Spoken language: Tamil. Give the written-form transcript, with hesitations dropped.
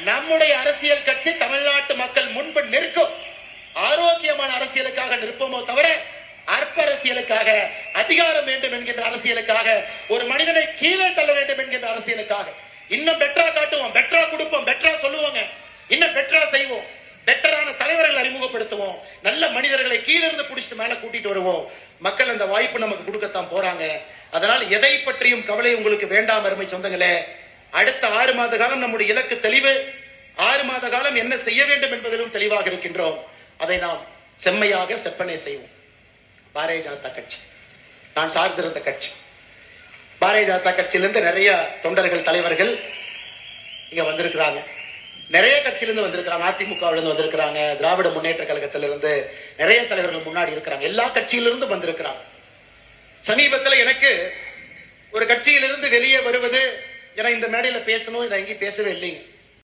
நம்முடைய அரசியல் கட்சி தமிழ்நாட்டு மக்கள் முன்பு நிற்கும். ஆரோக்கியமான அரசியலுக்காக நிற்போமோ தவிர அற்ப அரசியலுக்காக, அதிகாரம் வேண்டும் என்கின்ற அரசியலுக்காக, ஒரு மனிதனை கீழே தள்ள வேண்டும் என்கின்ற அரசியலுக்காக இன்னும் பெட்டரா காட்டுவோம், பெட்டரா கொடுப்போம், பெட்டரா சொல்லுவோங்க, இன்னும் பெட்டரா செய்வோம், பெட்டரான தலைவர்களை அறிமுகப்படுத்துவோம், நல்ல மனிதர்களை கீழிருந்து பிடிச்சிட்டு மேல கூட்டிட்டு வருவோம். மக்கள் அந்த வாய்ப்பு நமக்கு கொடுக்கத்தான் போறாங்க. அதனால் எதை பற்றியும் கவலை உங்களுக்கு வேண்டாம் அருமை சொந்தங்களே. அடுத்த 6 மாத காலம் நம்முடைய இலக்கு தெளிவு. 6 மாத காலம் என்ன செய்ய வேண்டும் என்பதிலும் தெளிவாக இருக்கின்றோம். அதை நாம் செம்மையாக செப்பனை செய்வோம். பாரதிய ஜனதா கட்சி நான் சார்ந்திருந்த கட்சி. பாரதிய ஜனதா கட்சியிலிருந்து நிறைய தொண்டர்கள், தலைவர்கள் இங்க வந்திருக்கிறாங்க. நிறைய கட்சியிலிருந்து வந்திருக்கிறாங்க. அதிமுகவிலிருந்து வந்திருக்கிறாங்க. திராவிட முன்னேற்ற கழகத்திலிருந்து நிறைய தலைவர்கள் முன்னாடி இருக்கிறாங்க. எல்லா கட்சியிலிருந்து வந்திருக்கிறாங்க. சமீபத்தில் எனக்கு ஒரு கட்சியிலிருந்து வெளியே வருவது, ஏன்னா இந்த மேடையில பேசணும், நான் எங்கேயும் பேசவே இல்லைங்க.